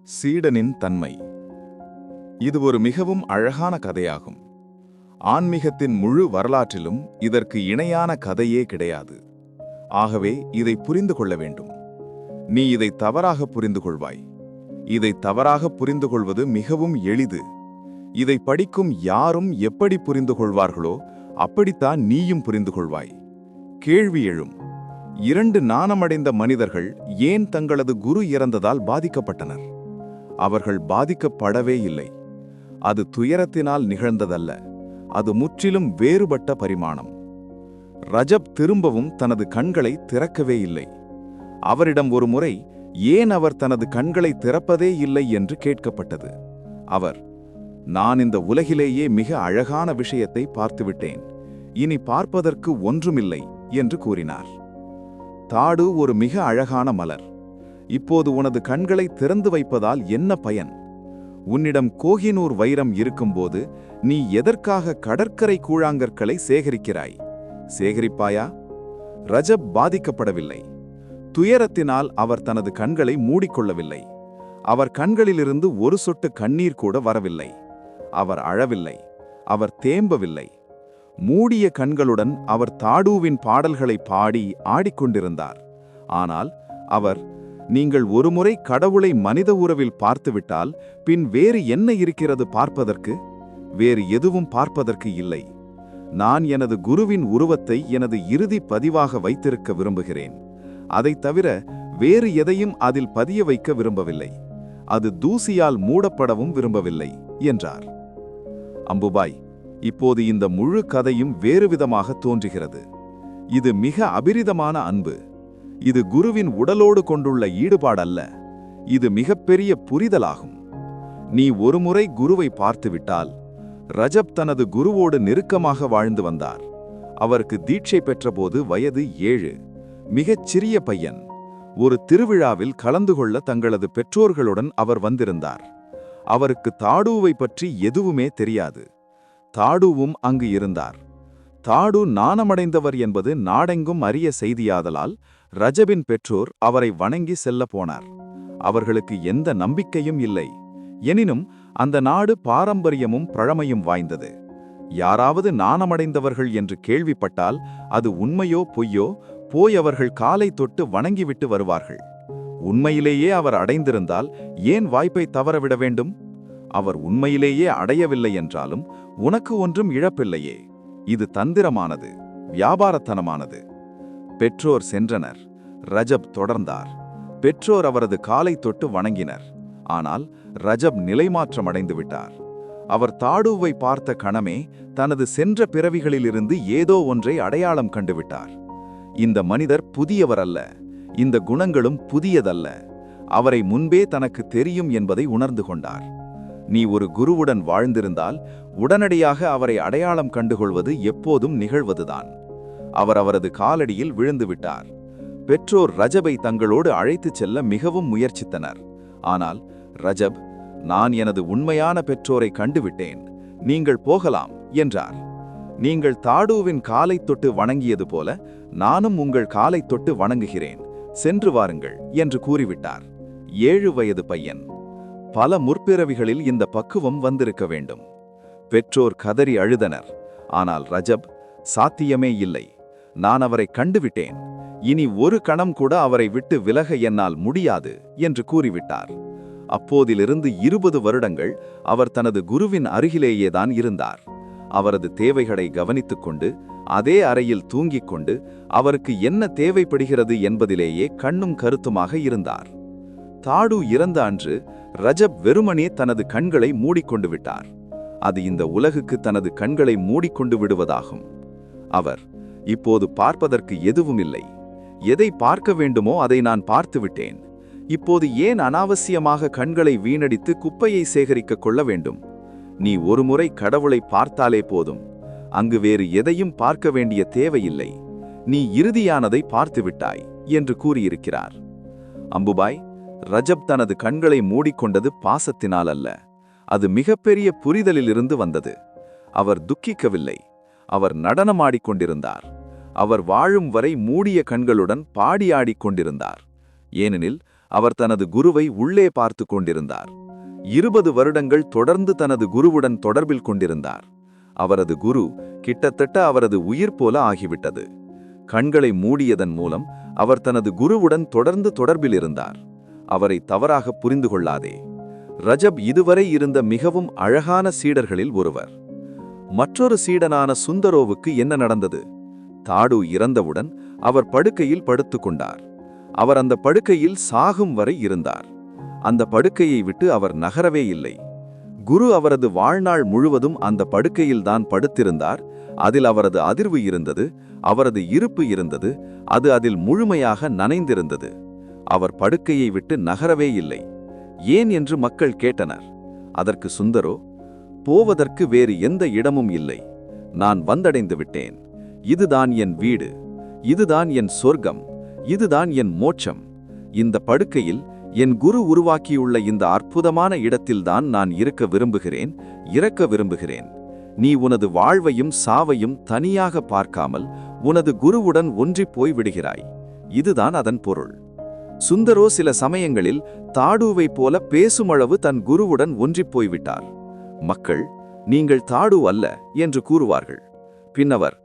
சீடனின் தன்மை. இது ஒரு மிகவும் அழகான கதையாகும். ஆன்மீகத்தின் முழு வரலாற்றிலும் இதற்கு இணையான கதையே கிடையாது. ஆகவே இதை புரிந்து கொள்ள வேண்டும். நீ இதை தவறாக புரிந்து கொள்வாய். இதை தவறாக புரிந்து கொள்வது மிகவும் எளிது. இதை படிக்கும் யாரும் எப்படி புரிந்து கொள்வார்களோ அப்படித்தான் நீயும் புரிந்து கொள்வாய். கேள்வி எழும்: 2 நாணமடைந்த மனிதர்கள் ஏன் தங்களது குரு இறந்ததால் பாதிக்கப்பட்டனர்? அவர்கள் பாதிக்கப்படவே இல்லை. அது துயரத்தினால் நிகழ்ந்ததல்ல, அது முற்றிலும் வேறுபட்ட பரிமாணம். ரஜப் திரும்பவும் தனது கண்களை திறக்கவே இல்லை. அவரிடம் ஒரு முறை ஏன் அவர் தனது கண்களை திறப்பதே இல்லை என்று கேட்கப்பட்டது. அவர், நான் இந்த உலகிலேயே மிக அழகான விஷயத்தை பார்த்துவிட்டேன், இனி பார்ப்பதற்கு ஒன்றுமில்லை என்று கூறினார். தாடு ஒரு மிக அழகான மலர். இப்போது உனது கண்களை திறந்து வைப்பதால் என்ன பயன்? உன்னிடம் கோஹினூர் வைரம் இருக்கும்போது நீ எதற்காக கடற்கரை கூழாங்கற்களை சேகரிக்கிறாய்? சேகரிப்பாயா? ரஜப் பாதிக்கப்படவில்லை. துயரத்தினால் அவர் தனது கண்களை மூடிக்கொள்ளவில்லை. அவர் கண்களிலிருந்து ஒரு சொட்டு கண்ணீர் கூட வரவில்லை. அவர் அழவில்லை. அவர் தேம்பவில்லை. மூடிய கண்களுடன் அவர் தாடுவின் பாடல்களை பாடி ஆடிக்கொண்டிருந்தார். ஆனால் அவர், நீங்கள் ஒருமுறை கடவுளை மனித உறவில் பார்த்துவிட்டால் பின் வேறு என்ன இருக்கிறது பார்ப்பதற்கு? வேறு எதுவும் பார்ப்பதற்கு இல்லை. நான் எனது குருவின் உருவத்தை எனது இறுதி பதிவாக வைத்திருக்க விரும்புகிறேன். அதைத் தவிர வேறு எதையும் அதில் பதிய வைக்க விரும்பவில்லை. அது தூசியால் மூடப்படவும் விரும்பவில்லை என்றார். அம்புபாய், இப்போது இந்த முழு கதையும் வேறுவிதமாக தோன்றுகிறது. இது மிக அபிரிதமான அன்பு. இது குருவின் உடலோடு கொண்டுள்ள ஈடுபாடல்ல, இது மிகப்பெரிய புரிதலாகும். நீ ஒருமுறை குருவை பார்த்துவிட்டால், ரஜப் தனது குருவோடு நெருக்கமாக வாழ்ந்து வந்தார். அவருக்கு தீட்சை பெற்றபோது வயது 7. மிகச் சிறிய பையன். ஒரு திருவிழாவில் கலந்து கொள்ள தங்களது பெற்றோர்களுடன் அவர் வந்திருந்தார். அவருக்கு தாடுவை பற்றி எதுவுமே தெரியாது. தாடுவும் அங்கு இருந்தார். தாடு நாணமடைந்தவர் என்பது நாடெங்கும் அறிய செய்தியாதலால் ரஜபின் பெற்றோர் அவரை வணங்கி செல்ல போனார். அவர்களுக்கு எந்த நம்பிக்கையும் இல்லை. எனினும் அந்த நாடு பாரம்பரியமும் பழமையும் வாய்ந்தது. யாராவது நாணமடைந்தவர்கள் என்று கேள்விப்பட்டால் அது உண்மையோ பொய்யோ போய் அவர்கள் காலை தொட்டு வணங்கிவிட்டு வருவார்கள். உண்மையிலேயே அவர் அடைந்திருந்தால் ஏன் வாய்ப்பை தவறவிட வேண்டும்? அவர் உண்மையிலேயே அடையவில்லை என்றாலும் உனக்கு ஒன்றும் இழப்பில்லையே. இது தந்திரமானது, வியாபாரத்தனமானது. பெற்றோர் சென்றனர். ரஜப் தொடர்ந்தார். பெற்றோர் அவரது காலை தொட்டு வணங்கினர். ஆனால் ரஜப் நிலைமாற்றமடைந்து விட்டார். அவர் தாடுவை பார்த்த கணமே தனது சென்ற பிறவிகளிலிருந்து ஏதோ ஒன்றை அடையாளம் கண்டுவிட்டார். இந்த மனிதர் புதியவர் அல்ல, இந்த குணங்களும் புதியதல்ல. அவரை முன்பே தனக்கு தெரியும் என்பதை உணர்ந்து கொண்டார். நீ ஒரு குருவுடன் வாழ்ந்திருந்தால் உடனடியாக அவரை அடையாளம் கண்டுகொள்வது எப்போதும் நிகழ்வதுதான். அவர் அவரது காலடியில் விழுந்து விட்டார். பெற்றோர் ரஜபை தங்களோடு அழைத்துச் செல்ல மிகவும் முயற்சித்தனர். ஆனால் ரஜப், நான் எனது உண்மையான பெற்றோரை கண்டுவிட்டேன், நீங்கள் போகலாம் என்றார். நீங்கள் தாடுவின் காலை தொட்டு வணங்கியது போல நானும் உங்கள் காலை தொட்டு வணங்குகிறேன், சென்று வாருங்கள் என்று கூறிவிட்டார். 7 வயது பையன். பல முற்பிறவிகளில் இந்த பக்குவம் வந்திருக்க வேண்டும். பெற்றோர் கதறி அழுதனர். ஆனால் ரஜப், சாத்தியமே இல்லை, நான் அவரை கண்டுவிட்டேன், இனி ஒரு கணம் கூட அவரை விட்டு விலக என்னால் முடியாது என்று கூறிவிட்டார். அப்போதிலிருந்து 20 வருடங்கள் அவர் தனது குருவின் அருகிலேயேதான் இருந்தார். அவரது தேவைகளை கவனித்துக் கொண்டு, அதே அறையில் தூங்கிக் கொண்டு, அவருக்கு என்ன தேவைப்படுகிறது என்பதிலேயே கண்ணும் கருத்துமாக இருந்தார். தாடு இறந்த அன்று ரஜப் வெறுமனே தனது கண்களை மூடிக்கொண்டு விட்டார். அது இந்த உலகுக்கு தனது கண்களை மூடிக்கொண்டு விடுவதாகும். அவர், இப்போது பார்ப்பதற்கு எதுவும் இல்லை. எதை பார்க்க வேண்டுமோ அதை நான் பார்த்துவிட்டேன். இப்போது ஏன் அனாவசியமாக கண்களை வீணடித்து குப்பையை சேகரிக்க கொள்ள வேண்டும்? நீ ஒருமுறை கடவுளை பார்த்தாலே போதும். அங்கு வேறு எதையும் பார்க்க வேண்டிய தேவையில்லை. நீ இறுதியானதை பார்த்துவிட்டாய் என்று கூறியிருக்கிறார். அம்புபாய், ரஜப் தனது கண்களை மூடிக்கொண்டது பாசத்தினால் அல்ல, அது மிகப்பெரிய புரிதலிலிருந்து வந்தது. அவர் துக்கிக்கவில்லை. அவர் நடனமாடிக்கொண்டிருந்தார். அவர் வாழும் வரை மூடிய கண்களுடன் பாடி ஆடிக்கொண்டிருந்தார். ஏனெனில் அவர் தனது குருவை உள்ளே பார்த்து கொண்டிருந்தார். 20 வருடங்கள் தொடர்ந்து தனது குருவுடன் தொடர்பில் கொண்டிருந்தார். அவரது குரு கிட்டத்தட்ட அவரது உயிர் போல ஆகிவிட்டது. கண்களை மூடியதன் மூலம் அவர் தனது குருவுடன் தொடர்ந்து தொடர்பில் இருந்தார். அவரை தவறாக புரிந்து கொள்ளாதே. ரஜப் இதுவரை இருந்த மிகவும் அழகான சீடர்களில் ஒருவர். மற்றொரு சீடனான சுந்தரோவுக்கு என்ன நடந்தது? தாடு இறந்தவுடன் அவர் படுக்கையில் படுத்துக்கொண்டார். அவர் அந்த படுக்கையில் சாகும் வரை இருந்தார். அந்த படுக்கையை விட்டு அவர் நகரவே இல்லை. குரு அவரது வாழ்நாள் முழுவதும் அந்த படுக்கையில்தான் படுத்திருந்தார். அதில் அவரது அதிர்வு இருந்தது, அவரது இருப்பு இருந்தது, அது அதில் முழுமையாக நனைந்திருந்தது. அவர் படுக்கையை விட்டு நகரவே இல்லை. ஏன் என்று மக்கள் கேட்டனர். அதற்கு சுந்தரோ, போவதற்கு வேறு எந்த இடமும் இல்லை. நான் வந்தடைந்து விட்டேன். இதுதான் என் வீடு, இதுதான் என் சொர்க்கம், இதுதான் என் மோட்சம். இந்த படுக்கையில் என் குரு உருவாக்கியுள்ள இந்த அற்புதமான இடத்தில்தான் நான் இருக்க விரும்புகிறேன், இறக்க விரும்புகிறேன். நீ உனது வாழ்வையும் சாவையும் தனியாக பார்க்காமல் உனது குருவுடன் ஒன்றிப் போய் விடுகிறாய். இதுதான் அதன் பொருள். சுந்தரோ சில சமயங்களில் தாடுவைப் போல பேசுமளவு தன் குருவுடன் ஒன்றிப் போய்விட்டார். மக்கள், நீங்கள் தாடு அல்ல என்று கூறுவார்கள். பின்னவர்,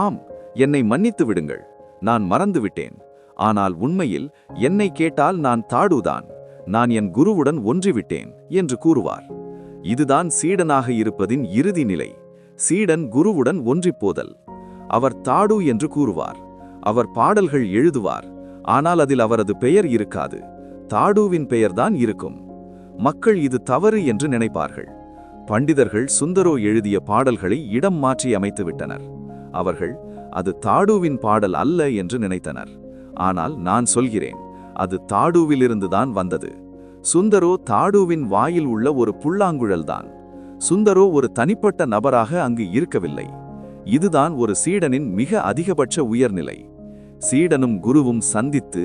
ஆம், என்னை மன்னித்து விடுங்கள், நான் மறந்துவிட்டேன். ஆனால் உண்மையில் என்னை கேட்டால் நான் தாடுதான், நான் என் குருவுடன் ஒன்றிவிட்டேன் என்று கூறுவார். இதுதான் சீடனாக இருப்பதின் இறுதி நிலை. சீடன் குருவுடன் ஒன்றிப்போதல். அவர் தாடு என்று கூறுவார். அவர் பாடல்கள் எழுதுவார். ஆனால் அதில் அவரது பெயர் இருக்காது. தாடுவின் பெயர்தான் இருக்கும். மக்கள் இது தவறு என்று நினைப்பார்கள். பண்டிதர்கள் சுந்தரோ எழுதிய பாடல்களை இடம் மாற்றி அமைத்துவிட்டனர். அவர்கள் அது தாடுவின் பாடல் அல்ல என்று நினைத்தனர். ஆனால் நான் சொல்கிறேன், அது தாடுவிலிருந்துதான் வந்தது. சுந்தரோ தாடுவின் வாயில் உள்ள ஒரு புல்லாங்குழல்தான். சுந்தரோ ஒரு தனிப்பட்ட நபராக அங்கு இருக்கவில்லை. இதுதான் ஒரு சீடனின் மிக அதிகபட்ச உயர்நிலை. சீடனும் குருவும் சந்தித்து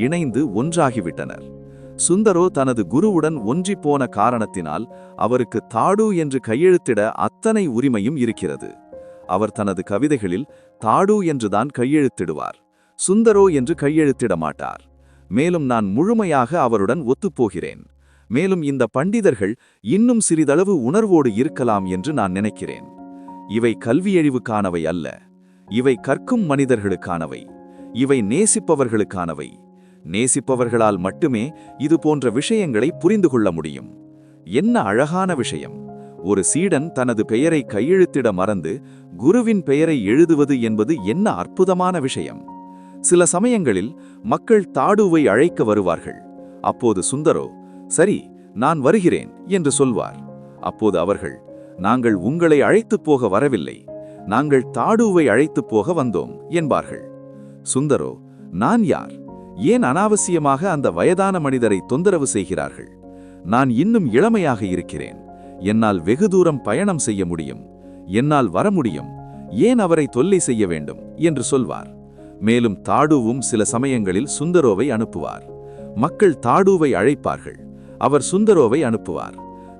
இணைந்து ஒன்றாகிவிட்டனர். சுந்தரோ தனது குருவுடன் ஒன்றிப்போன காரணத்தினால் அவருக்கு தாடு என்று கையெழுத்திட அத்தனை உரிமையும் இருக்கிறது. அவர் தனது கவிதைகளில் தாடு என்றுதான் கையெழுத்திடுவார், சுந்தரோ என்று கையெழுத்திட மாட்டார். மேலும் நான் முழுமையாக அவருடன் ஒத்துப்போகிறேன். மேலும் இந்த பண்டிதர்கள் இன்னும் சிறிதளவு உணர்வோடு இருக்கலாம் என்று நான் நினைக்கிறேன். இவை கல்வியழிவுக்கானவை அல்ல. இவை கற்கும் மனிதர்களுக்கானவை. இவை நேசிப்பவர்களுக்கானவை. நேசிப்பவர்களால் மட்டுமே இது போன்ற விஷயங்களை புரிந்து கொள்ள முடியும். என்ன அழகான விஷயம்! ஒரு சீடன் தனது பெயரை கையெழுத்திட மறந்து குருவின் பெயரை எழுதுவது என்பது என்ன அற்புதமான விஷயம்! சில சமயங்களில் மக்கள் தாடுவை அழைக்க வருவார்கள். அப்போது சுந்தரோ, சரி, நான் வருகிறேன் என்று சொல்வார். அப்போது அவர்கள், நாங்கள் உங்களை அழைத்துப் போக வரவில்லை, நாங்கள் தாடுவை அழைத்துப் போக வந்தோம் என்பார்கள். சுந்தரோ, நான் யார்? ஏன் அனாவசியமாக அந்த வயதான மனிதரை தொந்தரவு செய்கிறார்கள்? நான் இன்னும் இளமையாக இருக்கிறேன். என்னால் வெகு தூரம் பயணம் செய்ய முடியும். என்னால் வர முடியும். ஏன் அவரை தொல்லை செய்ய வேண்டும் என்று சொல்வார். மேலும் தாடுவும் சில சமயங்களில் சுந்தரோவை அனுப்புவார். மக்கள் தாடுவை அழைப்பார்கள். அவர் சுந்தரோவை அனுப்புவார்.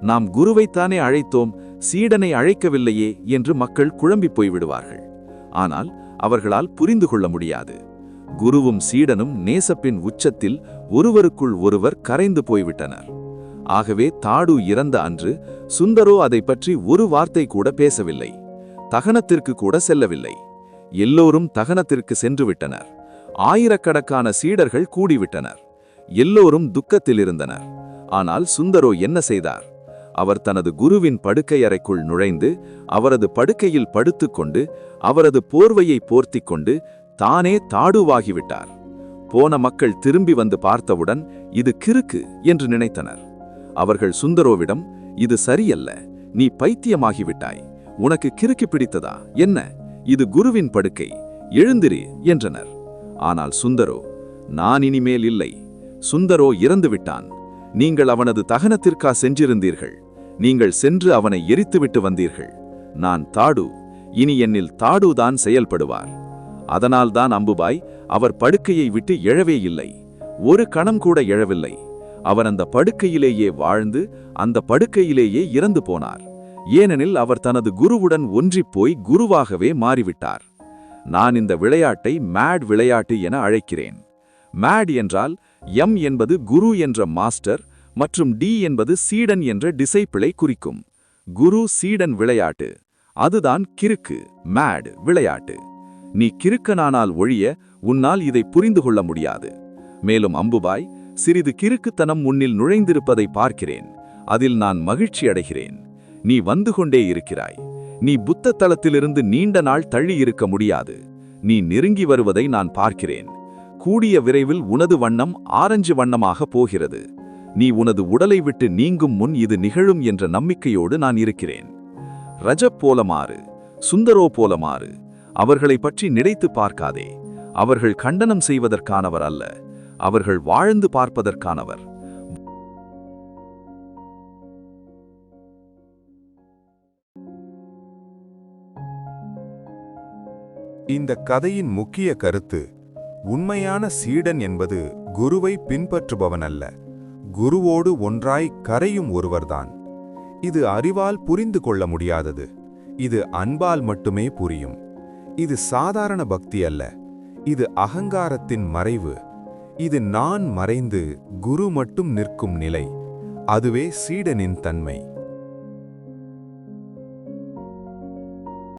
நாம் குருவைத்தானே அழைத்தோம், சீடனை அழைக்கவில்லையே என்று மக்கள் குழம்பிப் போய்விடுவார்கள். ஆனால் அவர்களால் புரிந்து கொள்ள முடியாது. குருவும் சீடனும் நேசப்பின் உச்சத்தில் ஒருவருக்குள் ஒருவர் கரைந்து போய்விட்டனர். ஆகவே தாடு இறந்த அன்று சுந்தரோ அதை பற்றி ஒரு வார்த்தை கூட பேசவில்லை. தகனத்திற்கு கூட செல்லவில்லை. எல்லோரும் தகனத்திற்கு சென்று விட்டனர். ஆயிரக்கணக்கான சீடர்கள் கூடிவிட்டனர். எல்லோரும் துக்கத்தில் இருந்தனர். ஆனால் சுந்தரோ என்ன செய்தார்? அவர் தனது குருவின் படுக்கை அறைக்குள் நுழைந்து அவரது படுக்கையில் படுத்துக்கொண்டு அவரது போர்வையை போர்த்திக் கொண்டு தானே தாடுவாகிவிட்டார். போன மக்கள் திரும்பி வந்து பார்த்தவுடன் இது கிறுக்கு என்று நினைத்தனர். அவர்கள் சுந்தரோவிடம், இது சரியல்ல, நீ பைத்தியமாகிவிட்டாய், உனக்கு கிறுக்கு பிடித்ததா என்ன? இது குருவின் படுக்கை, எழுந்திரு என்றனர். ஆனால் சுந்தரோ, நான் இனிமேல் இல்லை. சுந்தரோ இறந்துவிட்டான். நீங்கள் அவனது தகனத்திற்கா சென்றிருந்தீர்கள். நீங்கள் சென்று அவனை எரித்துவிட்டு வந்தீர்கள். நான் தாடு, இனி என்னில் தாடுதான் செயல்படுவார். அதனால்தான் அம்புபாய் அவர் படுக்கையை விட்டு எழவே இல்லை. ஒரு கணம் கூட எழவில்லை. அவர் அந்த படுக்கையிலேயே வாழ்ந்து அந்த படுக்கையிலேயே இறந்து போனார். ஏனெனில் அவர் தனது குருவுடன் ஒன்றிப்போய் குருவாகவே மாறிவிட்டார். நான் இந்த விளையாட்டை மேட் விளையாட்டு என அழைக்கிறேன். மேட் என்றால் எம் என்பது குரு என்ற மாஸ்டர் மற்றும் டி என்பது சீடன் என்ற டிசைப்பிளை குறிக்கும். குரு சீடன் விளையாட்டு, அதுதான் கிறுக்கு மேட் விளையாட்டு. நீ கிறுக்கனானால் ஒழிய உன்னால் இதை புரிந்து கொள்ள முடியாது. மேலும் அம்புபாய், சிறிது கிறுக்குத்தனம் உன்னில் நுழைந்திருப்பதை பார்க்கிறேன். அதில் நான் மகிழ்ச்சி அடைகிறேன். நீ வந்து கொண்டே இருக்கிறாய். நீ புத்த தளத்திலிருந்து நீண்ட நாள் தள்ளி இருக்க முடியாது. நீ நெருங்கி வருவதை நான் பார்க்கிறேன். கூடிய விரைவில் உனது வண்ணம் ஆரஞ்சு வண்ணமாக போகிறது. நீ உனது உடலை விட்டு நீங்கும் முன் இது நிகழும் என்ற நம்பிக்கையோடு நான் இருக்கிறேன். ரஜப் போல மாறு, சுந்தரோ போல மாறு. அவர்களை பற்றி நினைத்து பார்க்காதே. அவர்கள் கண்டனம் செய்வதற்கானவர் அல்ல, அவர்கள் வாழ்ந்து பார்ப்பதற்கானவர். இந்த கதையின் முக்கிய கருத்து, உண்மையான சீடன் என்பது குருவை பின்பற்றுபவன் அல்ல, குருவோடு ஒன்றாய் கரையும் ஒருவர்தான். இது அறிவால் புரிந்து கொள்ள முடியாதது. இது அன்பால் மட்டுமே புரியும். இது சாதாரண பக்தி அல்ல, இது அகங்காரத்தின் மறைவு. இது நான் மறைந்து குரு மட்டும் நிற்கும் நிலை. அதுவே சீடனின் தன்மை.